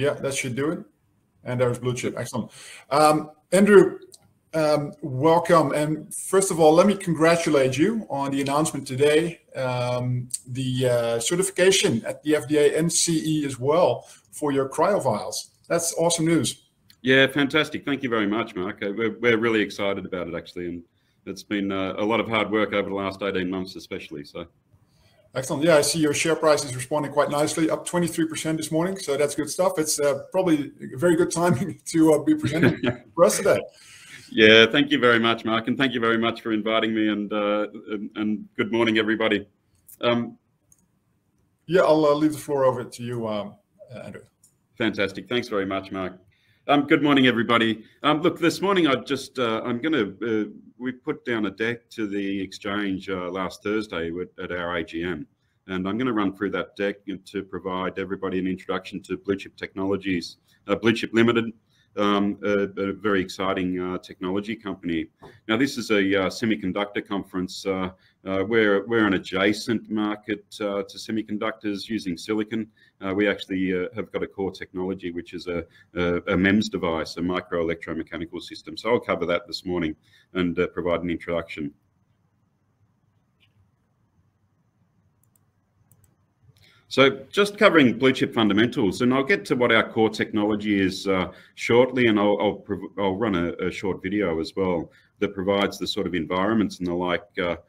Yeah, that should do it. And there's Bluechip. Excellent. Andrew, welcome. And first of all, let me congratulate you on the announcement today, the certification at the FDA and CE as well for your cryovials. That's awesome news. Yeah, fantastic. Thank you very much, Mark. We're really excited about it, actually. And it's been a lot of hard work over the last 18 months, especially. So. Excellent. Yeah, I see your share price is responding quite nicely, up 23% this morning. So that's good stuff. It's probably a very good timing to be presenting for us today. Yeah, thank you very much, Mark, and thank you very much for inviting me. And good morning, everybody. Yeah, I'll leave the floor over to you, Andrew. Fantastic. Thanks very much, Mark. Good morning, everybody. Look, this morning we put down a deck to the exchange last Thursday at our AGM, and I'm going to run through that deck to provide everybody an introduction to Bluechip Technologies, Bluechip Limited, a very exciting technology company. Now, this is a semiconductor conference. We're an adjacent market to semiconductors using silicon. We actually have got a core technology, which is a MEMS device, a micro electromechanical system. So I'll cover that this morning and provide an introduction. So just covering Bluechip Fundamentals, and I'll get to what our core technology is shortly, and I'll run a short video as well that provides the sort of environments and the like, that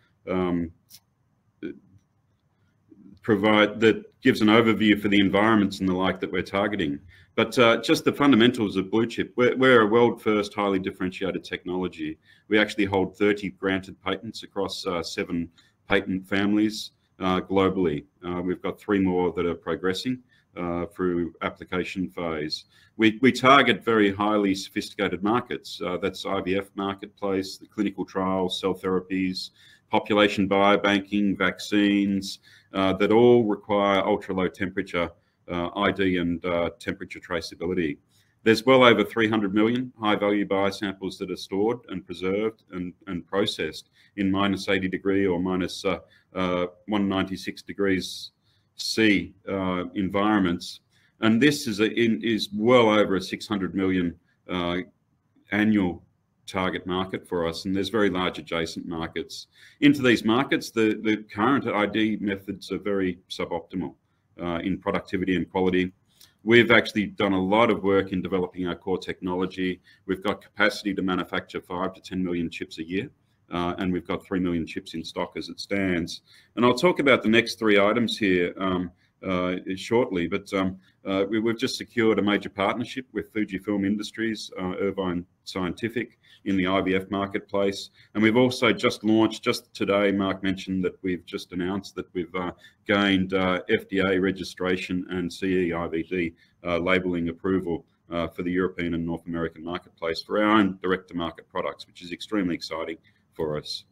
gives an overview for the environments and the like that we're targeting. But just the fundamentals of Bluechip, we're a world-first highly differentiated technology. We actually hold 30 granted patents across 7 patent families globally. We've got 3 more that are progressing through application phase. We target very highly sophisticated markets. That's IVF marketplace, the clinical trials, cell therapies, population biobanking, vaccines, that all require ultra-low temperature ID and temperature traceability. There's well over 300 million high-value biosamples that are stored and preserved and processed in -80 degree or -196 degrees C environments, and this is well over a 600 million annual target market for us, and there's very large adjacent markets. Into these markets, the current ID methods are very suboptimal in productivity and quality. We've actually done a lot of work in developing our core technology. We've got capacity to manufacture 5 to 10 million chips a year, and we've got 3 million chips in stock as it stands. And I'll talk about the next 3 items here shortly, but we've just secured a major partnership with Fujifilm Industries, Irvine Scientific in the IVF marketplace. And we've also just launched, just today, Mark mentioned that we've just announced that we've gained FDA registration and CE IVD labeling approval for the European and North American marketplace for our own direct-to-market products, which is extremely exciting for us.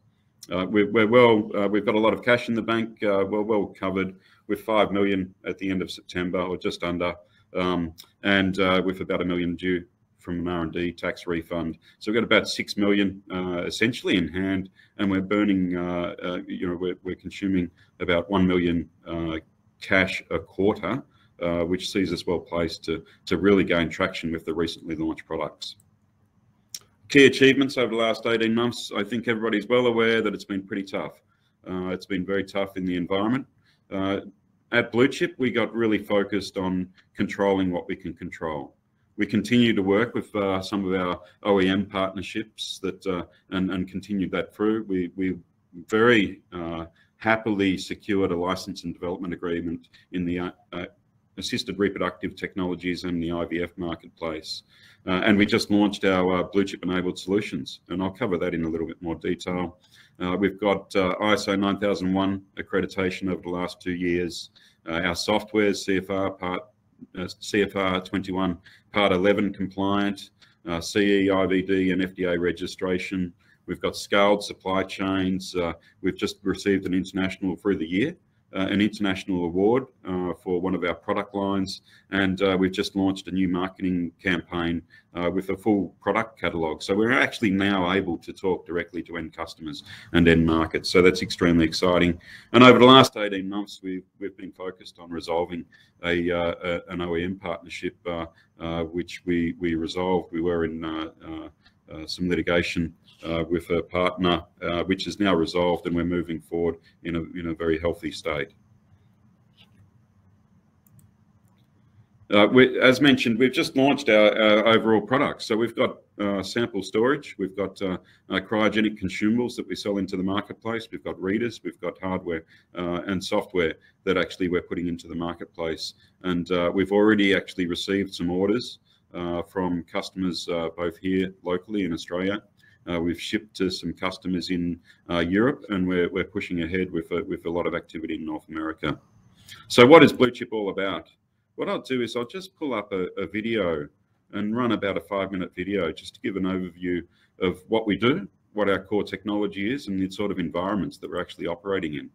We've got a lot of cash in the bank. We're well covered with 5 million at the end of September, or just under, and with about $1 million due from an R&D tax refund. So we've got about 6 million essentially in hand, and we're burning, we're consuming about 1 million cash a quarter, which sees us well placed to really gain traction with the recently launched products. Key achievements over the last 18 months, I think everybody's well aware that it's been pretty tough. It's been very tough in the environment. At Bluechip, we got really focused on controlling what we can control. We continue to work with some of our OEM partnerships that and continued that through. We very happily secured a license and development agreement in the assisted reproductive technologies and the IVF marketplace. And we just launched our Bluechip enabled solutions, and I'll cover that in a little bit more detail. We've got ISO 9001 accreditation over the last 2 years. Our software is CFR 21 Part 11 compliant, CE, IVD and FDA registration. We've got scaled supply chains. We've just received an international through the year an international award for one of our product lines, and we've just launched a new marketing campaign with a full product catalogue. So we're actually now able to talk directly to end customers and end markets. So that's extremely exciting. And over the last 18 months, we've been focused on resolving an OEM partnership, which we resolved. We were in some litigation with a partner, which is now resolved, and we're moving forward in a very healthy state. As mentioned, we've just launched our overall products. So we've got sample storage, we've got cryogenic consumables that we sell into the marketplace, we've got readers, we've got hardware and software that actually we're putting into the marketplace. And we've already actually received some orders from customers both here locally in Australia. We've shipped to some customers in Europe, and we're pushing ahead with a lot of activity in North America. So what is Bluechip all about? What I'll do is I'll just pull up a video and run about a 5-minute video just to give an overview of what we do, what our core technology is, and the sort of environments that we're actually operating in.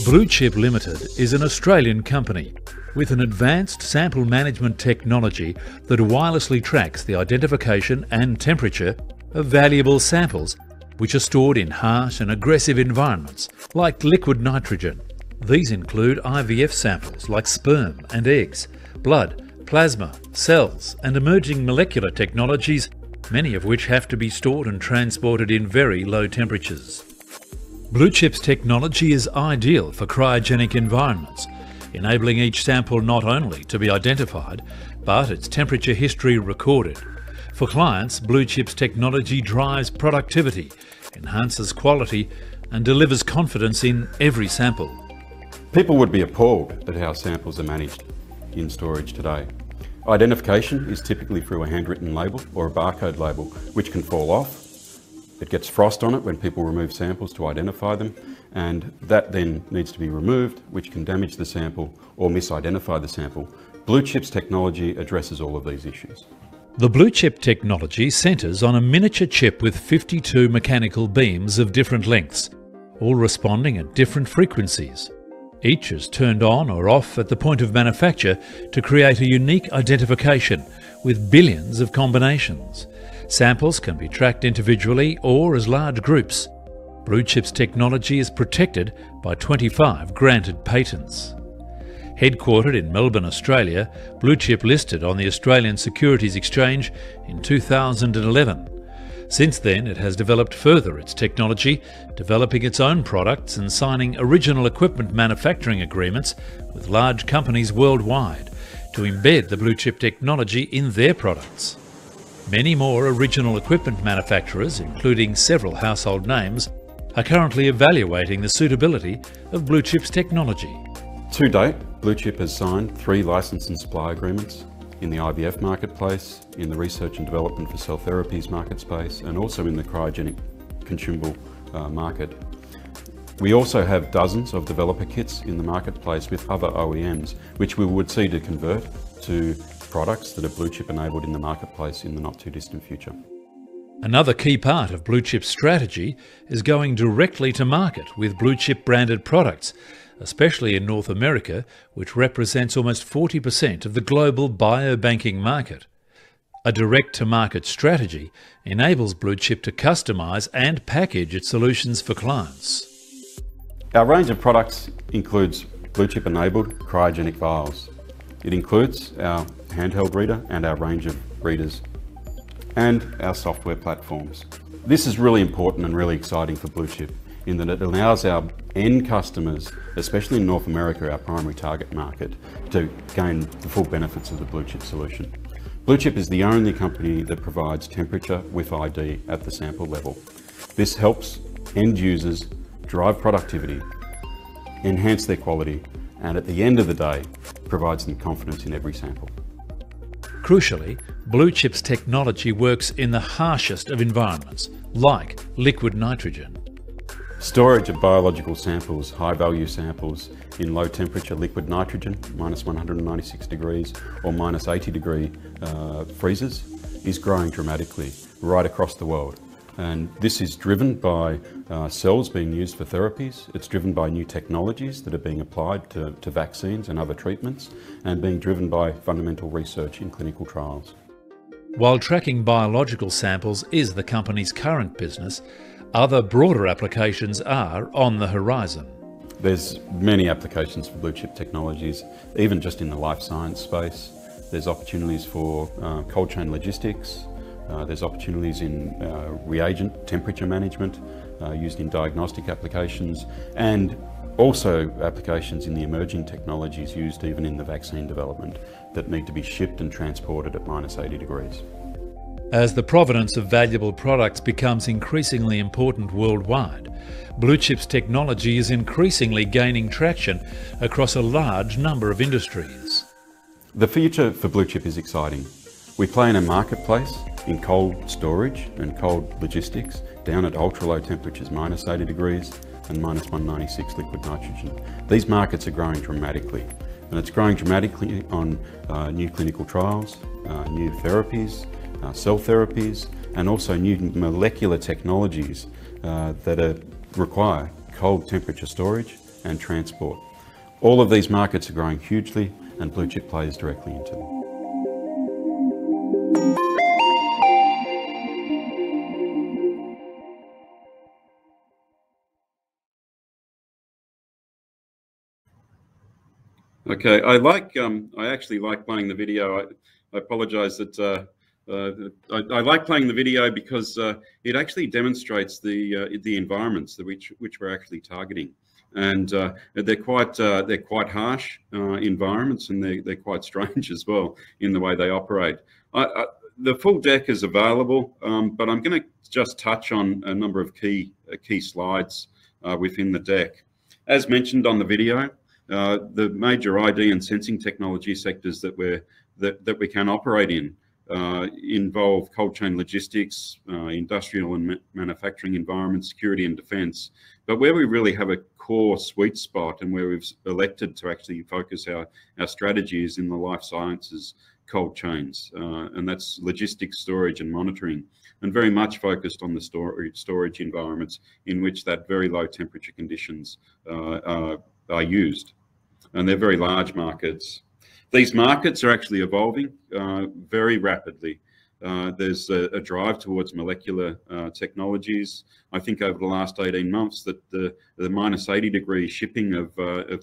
Bluechip Limited is an Australian company with an advanced sample management technology that wirelessly tracks the identification and temperature of valuable samples which are stored in harsh and aggressive environments like liquid nitrogen. These include IVF samples like sperm and eggs, blood, plasma, cells and emerging molecular technologies, many of which have to be stored and transported in very low temperatures. Bluechip's technology is ideal for cryogenic environments, enabling each sample not only to be identified, but its temperature history recorded. For clients, Bluechip's technology drives productivity, enhances quality and delivers confidence in every sample. People would be appalled at how samples are managed in storage today. Identification is typically through a handwritten label or a barcode label, which can fall off. It gets frost on it when people remove samples to identify them, and that then needs to be removed, which can damage the sample or misidentify the sample. Bluechip's technology addresses all of these issues. The Bluechip technology centres on a miniature chip with 52 mechanical beams of different lengths, all responding at different frequencies. Each is turned on or off at the point of manufacture to create a unique identification with billions of combinations. Samples can be tracked individually or as large groups. Bluechip's technology is protected by 25 granted patents. Headquartered in Melbourne, Australia, Bluechip listed on the Australian Securities Exchange in 2011. Since then, it has developed further its technology, developing its own products and signing original equipment manufacturing agreements with large companies worldwide to embed the Bluechip technology in their products. Many more original equipment manufacturers, including several household names, are currently evaluating the suitability of Bluechip's technology. To date, Bluechip has signed 3 license and supply agreements in the IVF marketplace, in the research and development for cell therapies market space, and also in the cryogenic consumable market. We also have dozens of developer kits in the marketplace with other OEMs, which we would see to convert to products that are Bluechip enabled in the marketplace in the not too distant future. Another key part of Bluechip's strategy is going directly to market with Bluechip branded products, especially in North America, which represents almost 40% of the global biobanking market. A direct-to-market strategy enables Bluechip to customise and package its solutions for clients. Our range of products includes Bluechip-enabled cryogenic vials. It includes our handheld reader and our range of readers, and our software platforms. This is really important and really exciting for Bluechip in that it allows our end customers, especially in North America, our primary target market, to gain the full benefits of the Bluechip solution. Bluechip is the only company that provides temperature with ID at the sample level. This helps end users drive productivity, enhance their quality, and at the end of the day, provides them confidence in every sample. Crucially, Bluechip's technology works in the harshest of environments, like liquid nitrogen. Storage of biological samples, high value samples in low temperature liquid nitrogen, minus 196 degrees or minus 80 degree freezers, is growing dramatically right across the world. And this is driven by cells being used for therapies. It's driven by new technologies that are being applied to vaccines and other treatments, and being driven by fundamental research in clinical trials. While tracking biological samples is the company's current business, other broader applications are on the horizon. There's many applications for Bluechip technologies, even just in the life science space. There's opportunities for cold chain logistics. There's opportunities in reagent temperature management used in diagnostic applications, and also applications in the emerging technologies used even in the vaccine development that need to be shipped and transported at -80 degrees. As the provenance of valuable products becomes increasingly important worldwide, Bluechip's technology is increasingly gaining traction across a large number of industries. The future for Bluechip is exciting. We play in a marketplace in cold storage and cold logistics down at ultra-low temperatures, -80 degrees and -196 liquid nitrogen. These markets are growing dramatically, and it's growing dramatically on new clinical trials, new therapies, cell therapies, and also new molecular technologies that require cold temperature storage and transport. All of these markets are growing hugely, and Bluechip plays directly into them. Okay, I actually like playing the video. I apologise that I like playing the video because it actually demonstrates the environments which we're actually targeting, and they're quite harsh environments, and they're quite strange as well in the way they operate. The full deck is available, but I'm going to just touch on a number of key slides within the deck. As mentioned on the video, the major ID and sensing technology sectors that we can operate in involve cold chain logistics, industrial and manufacturing environments, security and defence. But where we really have a core sweet spot, and where we've elected to actually focus our strategies in the life sciences cold chains, and that's logistics, storage and monitoring, and very much focused on the storage environments in which that very low temperature conditions are used. And they're very large markets. These markets are actually evolving very rapidly. There's a drive towards molecular technologies. I think over the last 18 months that the -80 degree shipping of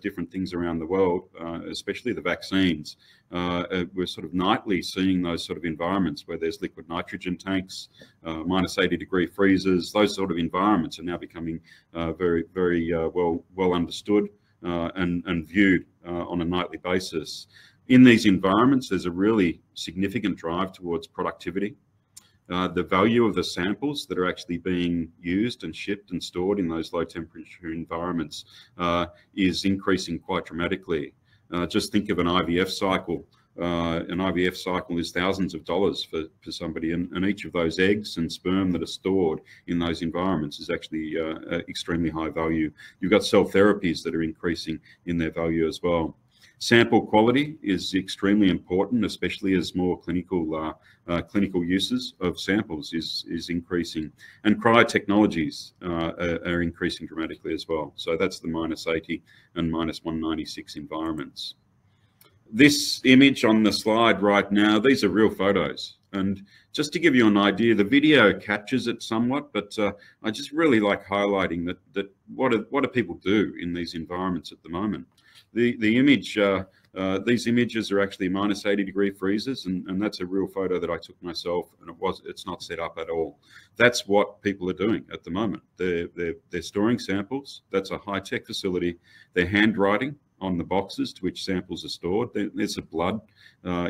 different things around the world, especially the vaccines, we're sort of nightly seeing those sort of environments where there's liquid nitrogen tanks, -80 degree freezers. Those sort of environments are now becoming very well understood and viewed on a nightly basis. In these environments, there's a really significant drive towards productivity. The value of the samples that are actually being used and shipped and stored in those low temperature environments is increasing quite dramatically. Just think of an IVF cycle. An IVF cycle is thousands of dollars for somebody, and each of those eggs and sperm that are stored in those environments is actually extremely high value. You've got cell therapies that are increasing in their value as well. Sample quality is extremely important, especially as more clinical uses of samples is increasing, and cryo technologies are increasing dramatically as well. So that's the -80 and -196 environments. This image on the slide right now, these are real photos. And just to give you an idea, the video captures it somewhat, but I just really like highlighting that what do people do in these environments at the moment. The image, these images are actually -80 degree freezers, and that's a real photo that I took myself, and it's not set up at all. That's what people are doing at the moment. They're storing samples. That's a high-tech facility. They're handwriting on the boxes to which samples are stored. There's some blood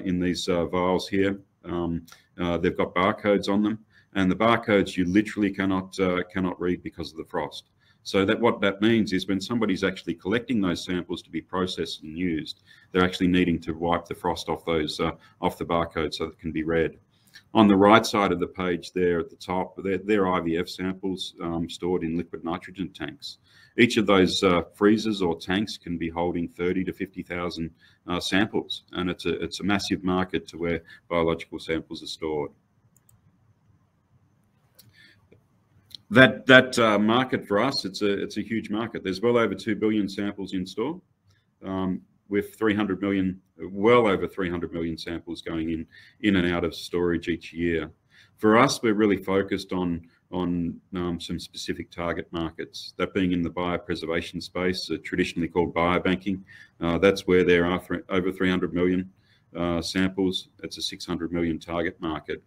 in these vials here. They've got barcodes on them, and the barcodes you literally cannot read because of the frost. So what that means is when somebody's actually collecting those samples to be processed and used, they're actually needing to wipe the frost off off the barcode so that it can be read. On the right side of the page there at the top, they're IVF samples stored in liquid nitrogen tanks. Each of those freezers or tanks can be holding 30 to 50,000 samples, and it's a massive market to where biological samples are stored. That market for us, it's a huge market. There's well over 2 billion samples in store, with 300 million, well over 300 million samples going in and out of storage each year. For us, we're really focused on some specific target markets, that being in the biopreservation space, traditionally called biobanking. That's where there are over 300 million samples. It's a 600 million target market.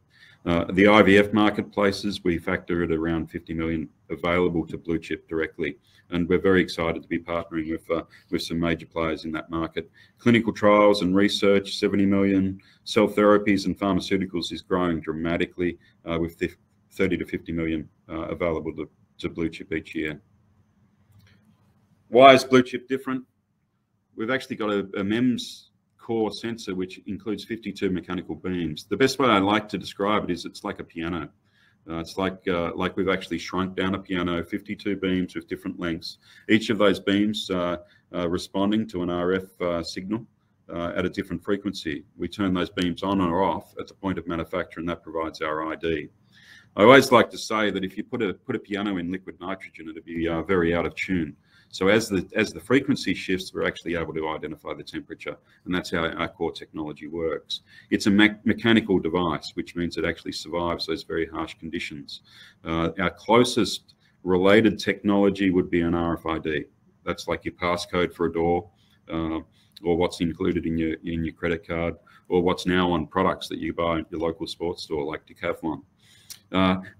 The IVF marketplaces, we factor at around 50 million available to Bluechip directly, and we're very excited to be partnering with some major players in that market. Clinical trials and research, 70 million. Cell therapies and pharmaceuticals is growing dramatically, with 30 to 50 million available to Bluechip each year. Why is Bluechip different? We've actually got a MEMS core sensor which includes 52 mechanical beams. The best way I like to describe it is it's like a piano. It's like we've actually shrunk down a piano, 52 beams with different lengths. Each of those beams responding to an RF signal at a different frequency. We turn those beams on or off at the point of manufacture, and that provides our ID. I always like to say that if you put a piano in liquid nitrogen, it'd be very out of tune. So as the frequency shifts, we're actually able to identify the temperature, and that's how our core technology works. It's a mechanical device, which means it actually survives those very harsh conditions. Our closest related technology would be an RFID. That's like your passcode for a door, or what's included in your credit card, or what's now on products that you buy at your local sports store like Decathlon.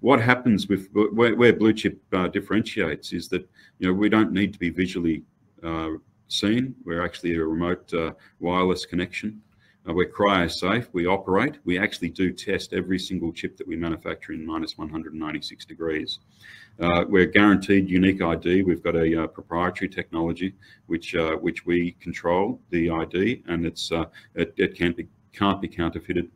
What happens with where Bluechip differentiates is that we don't need to be visually seen. We're actually a remote wireless connection. We're cryo-safe. We operate. We actually do test every single chip that we manufacture in minus 196 degrees. We're guaranteed unique ID. We've got a proprietary technology which we control the ID, and it can't be counterfeited.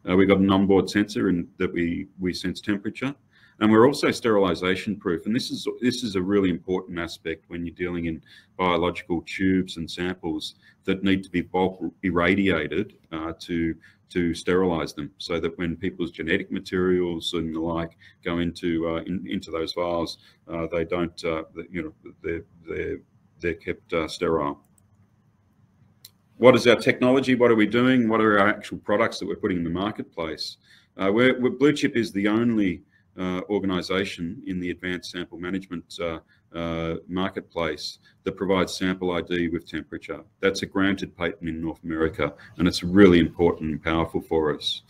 We've got an onboard sensor that we sense temperature, and we're also sterilization proof. And this is a really important aspect when you're dealing in biological tubes and samples that need to be bulk irradiated to sterilize them, so that when people's genetic materials and the like go into those vials, they don't they're kept sterile. What is our technology? What are we doing? What are our actual products that we're putting in the marketplace? Bluechip is the only organization in the advanced sample management marketplace that provides sample ID with temperature. That's a granted patent in North America, and it's really important and powerful for us.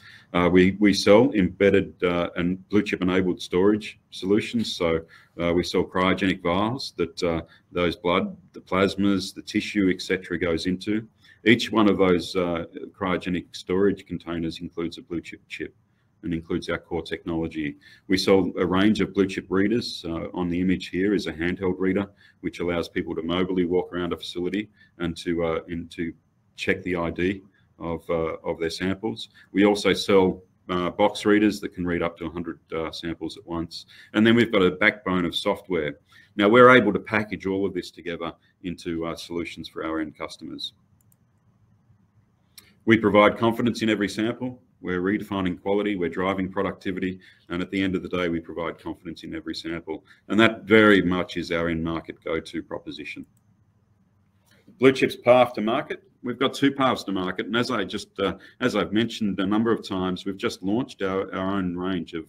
We sell embedded and Bluechip enabled storage solutions. So we sell cryogenic vials that those blood, the plasmas, the tissue, etc. goes into. Each one of those cryogenic storage containers includes a Bluechip chip and includes our core technology. We sell a range of Bluechip readers. On the image here is a handheld reader, which allows people to mobilely walk around a facility and to check the ID of their samples. We also sell box readers that can read up to 100 samples at once. And then we've got a backbone of software. Now we're able to package all of this together into solutions for our end customers. We provide confidence in every sample. We're redefining quality, we're driving productivity, and at the end of the day, we provide confidence in every sample. And that very much is our in-market go-to proposition. Bluechip's path to market. We've got two paths to market, and as I've mentioned a number of times, we've just launched our own range of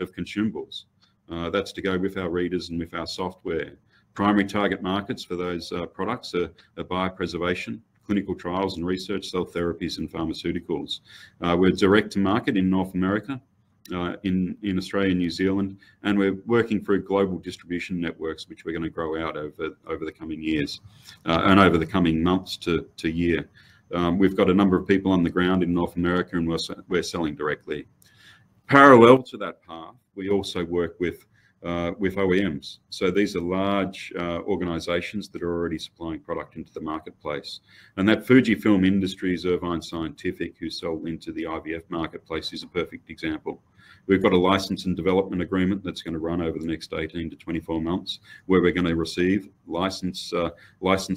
consumables. That's to go with our readers and with our software. Primary target markets for those products are biopreservation, clinical trials and research, cell therapies and pharmaceuticals. We're direct to market in North America, in Australia and New Zealand, and we're working through global distribution networks, which we're going to grow out over the coming years and over the coming months to year. We've got a number of people on the ground in North America, and we're selling directly. Parallel to that path, we also work with OEMs. So these are large organizations that are already supplying product into the marketplace. And that Fujifilm Industries, Irvine Scientific, who sell into the IVF marketplace, is a perfect example. We've got a license and development agreement that's going to run over the next 18 to 24 months, where we're going to receive license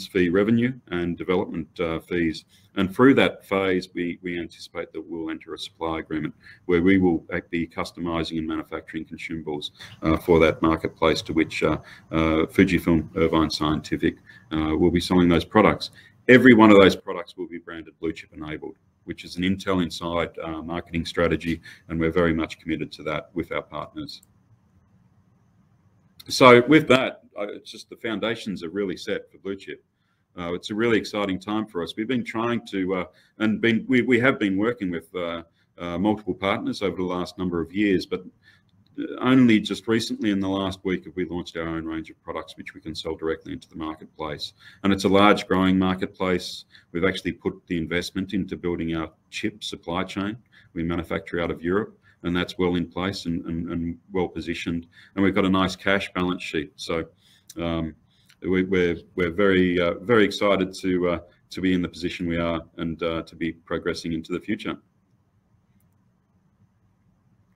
fee revenue and development fees And through that phase, we anticipate that we'll enter a supply agreement where we will be customizing and manufacturing consumables for that marketplace, to which Fujifilm Irvine Scientific will be selling those products. Every one of those products will be branded Bluechip enabled, which is an Intel Inside marketing strategy, and we're very much committed to that with our partners. So with that, it's just the foundations are really set for Bluechip. It's a really exciting time for us. We've been trying to, we have been working with multiple partners over the last number of years, but only just recently in the last week have we launched our own range of products which we can sell directly into the marketplace. And it's a large growing marketplace. We've actually put the investment into building our chip supply chain. We manufacture out of Europe, and that's well in place and well positioned. And we've got a nice cash balance sheet. So we're very excited to be in the position we are and to be progressing into the future.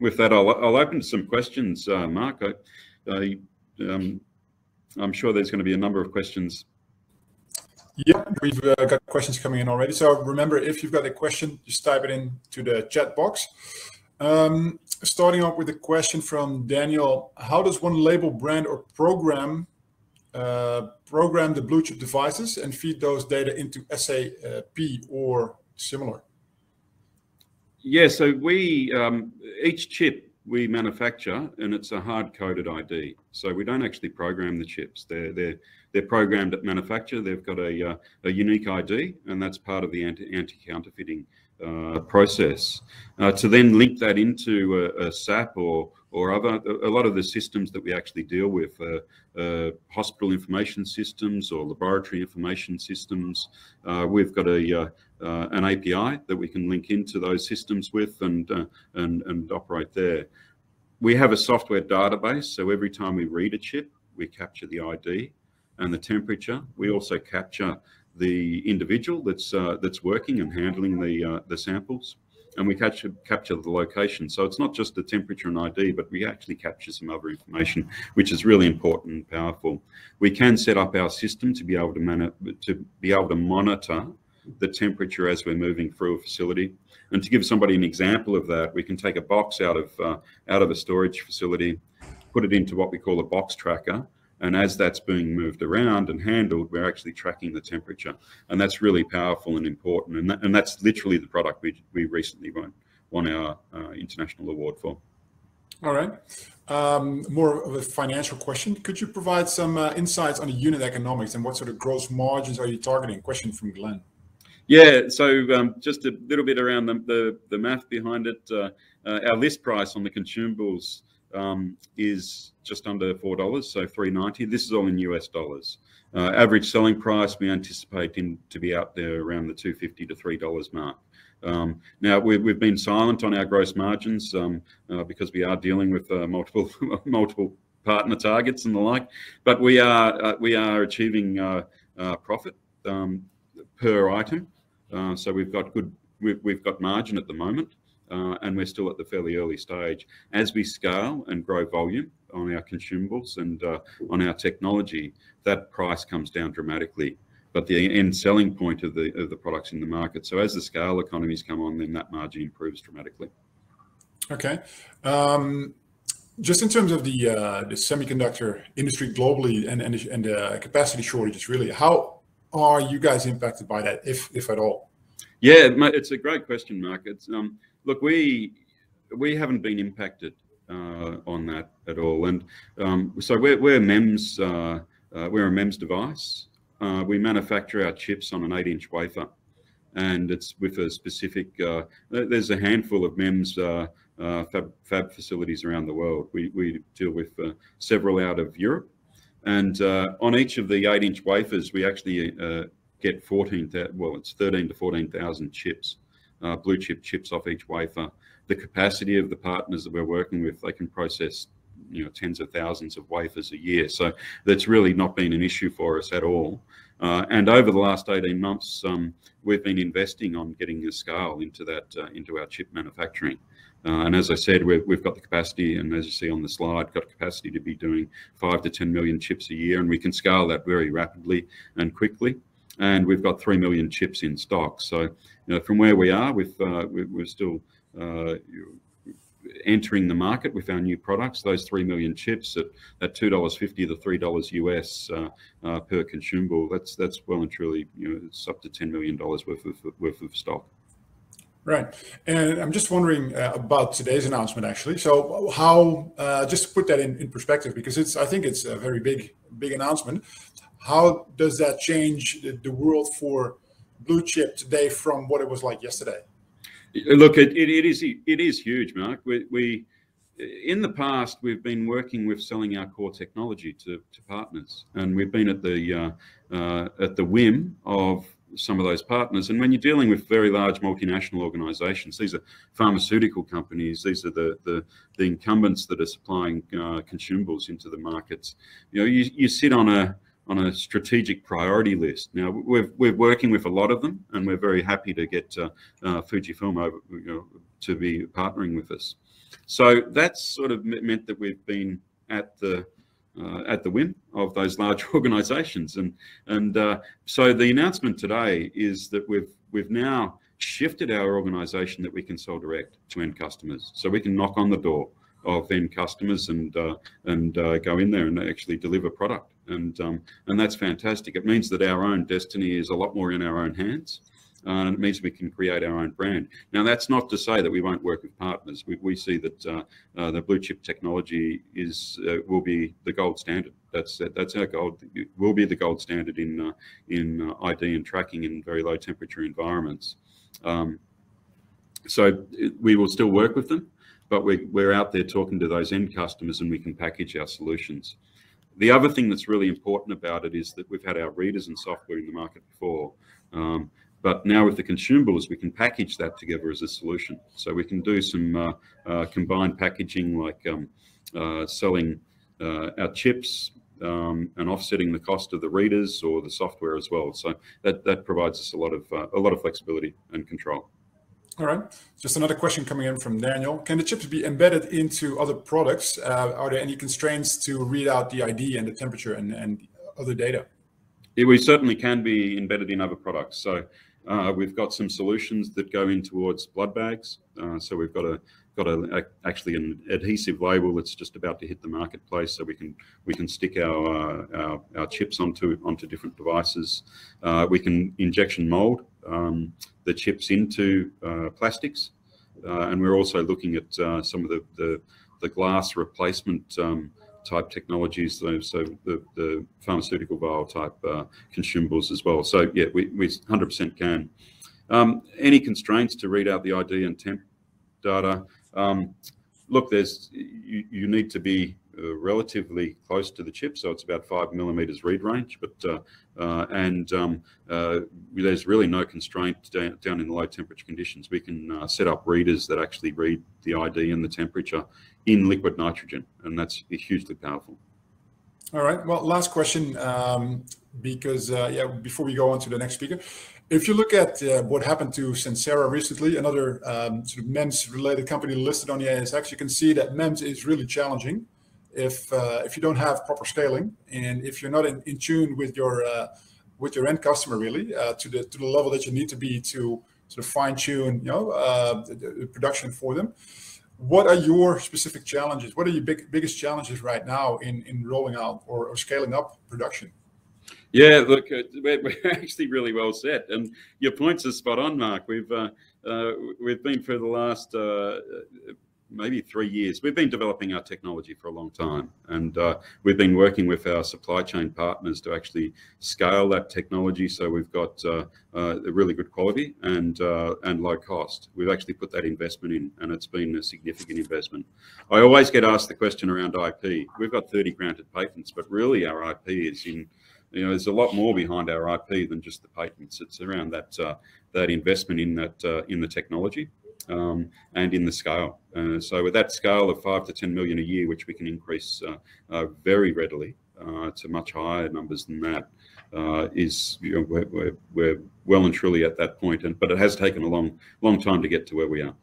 With that, I'll open to some questions, Mark. I'm sure there's going to be a number of questions. Yeah, we've got questions coming in already. So remember, if you've got a question, just type it into the chat box. Starting off with a question from Daniel: how does one label, brand, or program the Bluechip devices and feed those data into SAP or similar? Yeah, so we each chip we manufacture, and it's a hard-coded ID. So we don't actually program the chips. They're programmed at manufacture. They've got a unique ID, and that's part of the anti-counterfeiting process. To then link that into a SAP or a lot of the systems that we actually deal with, hospital information systems or laboratory information systems. We've got an API that we can link into those systems with and operate there. We have a software database, so every time we read a chip, we capture the ID and the temperature. We also capture the individual that's working and handling the samples, and we capture the location. So it's not just the temperature and ID, but we actually capture some other information, which is really important and powerful. We can set up our system to be able to monitor the temperature as we're moving through a facility. And to give somebody an example of that, we can take a box out of a storage facility, put it into what we call a box tracker, and as that's being moved around and handled, we're actually tracking the temperature. And that's really powerful and important. And that's literally the product we recently won our international award for. All right. More of a financial question. Could you provide some insights on the unit economics and what sort of gross margins are you targeting? Question from Glenn. Yeah, so just a little bit around the math behind it. Our list price on the consumables is just under $4, so $3.90. This is all in US dollars. Average selling price, we anticipate to be out there around the $2.50 to $3 mark. Now, we've been silent on our gross margins because we are dealing with multiple partner targets and the like, but we are achieving profit per item. So we've got margin at the moment. And we're still at the fairly early stage. As we scale and grow volume on our consumables and on our technology, that price comes down dramatically. But the end selling point of the products in the market. So as the scale economies come on, then that margin improves dramatically. Okay. Just in terms of the semiconductor industry globally and the capacity shortages, really, how are you guys impacted by that, if at all? Yeah, it's a great question, Mark. It's look, we haven't been impacted on that at all, and so we're MEMS. We're a MEMS device. We manufacture our chips on an 8-inch wafer, and it's with a specific. There's a handful of MEMS fab facilities around the world. We deal with several out of Europe, and on each of the 8-inch wafers, we actually get 13 to 14,000 chips. Bluechip chips off each wafer. The capacity of the partners that we're working with, they can process tens of thousands of wafers a year. So that's really not been an issue for us at all. And over the last 18 months, we've been investing on getting a scale into our chip manufacturing. And as I said, we've got the capacity, and as you see on the slide, got capacity to be doing 5 to 10 million chips a year, and we can scale that very rapidly and quickly. and we've got 3 million chips in stock. So, you know, from where we are, we're still entering the market with our new products. Those 3 million chips at $2.50 to $3 US per consumable. That's well and truly, you know, it's up to $10 million worth of stock. Right, and I'm just wondering about today's announcement, actually. So, how just to put that in perspective, because I think it's a very big announcement. How does that change the world for Bluechip today from what it was like yesterday? Look, it is huge, Mark. We in the past we've been working with selling our core technology to partners, and we've been at the whim of some of those partners. And when you're dealing with very large multinational organizations, these are pharmaceutical companies, these are the incumbents that are supplying consumables into the markets. You know, you sit on a strategic priority list. Now we're working with a lot of them, and we're very happy to get Fujifilm over, you know, to be partnering with us. So that's sort of meant that we've been at the whim of those large organizations, and so the announcement today is that we've now shifted our organization that we can sell direct to end customers, so we can knock on the door of end customers and go in there and actually deliver product, and that's fantastic. It means that our own destiny is a lot more in our own hands. And it means we can create our own brand. Now, that's not to say that we won't work with partners. We see that the Bluechip technology will be the gold standard. That's our goal. It will be the gold standard in ID and tracking in very low temperature environments. So we will still work with them, but we're out there talking to those end customers, and we can package our solutions. The other thing that's really important about it is that we've had our readers and software in the market before. But now with the consumables, we can package that together as a solution. So we can do some combined packaging, like selling our chips and offsetting the cost of the readers or the software as well. So that provides us a lot of flexibility and control. All right. Just another question coming in from Daniel. Can the chips be embedded into other products? Are there any constraints to read out the ID and the temperature and other data? Yeah, we certainly can be embedded in other products. So we've got some solutions that go in towards blood bags. So we've got actually an adhesive label that's just about to hit the marketplace, so we can stick our chips onto different devices. We can injection mold the chips into plastics, and we're also looking at some of the glass replacement type technologies, so the pharmaceutical vial type consumables as well. So yeah, we 100% can. Any constraints to read out the ID and temp data? Look, you need to be relatively close to the chip, so it's about 5 millimeters read range, but there's really no constraint down in the low temperature conditions. We can set up readers that actually read the ID and the temperature in liquid nitrogen, and that's hugely powerful. All right. Well, last question, because yeah, before we go on to the next speaker, if you look at what happened to Sensera recently, another sort of MEMS-related company listed on the ASX, you can see that MEMS is really challenging if you don't have proper scaling, and if you're not in tune with your end customer really to the level that you need to be to sort of fine-tune, you know, the production for them. What are your specific challenges? What are your biggest challenges right now in rolling out or scaling up production? Yeah, look, we're actually really well set, and your points are spot on, Mark. We've been for the last maybe 3 years. We've been developing our technology for a long time, and we've been working with our supply chain partners to actually scale that technology. So we've got a really good quality and low cost. We've actually put that investment in, and it's been a significant investment. I always get asked the question around IP. We've got 30 granted patents, but really our IP is in, you know, there's a lot more behind our IP than just the patents. It's around that investment in the technology. And in the scale. So with that scale of 5 to 10 million a year, which we can increase very readily to much higher numbers than that, is, you know, we're well and truly at that point. But it has taken a long time to get to where we are.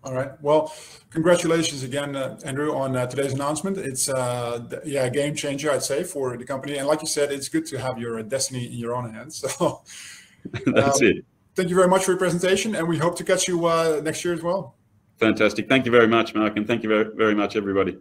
All right. Well, congratulations again, Andrew, on today's announcement. It's yeah, a game changer, I'd say, for the company. And like you said, it's good to have your destiny in your own hands. So That's it. Thank you very much for your presentation, and we hope to catch you next year as well. Fantastic. Thank you very much, Mark, and thank you very, very much, everybody.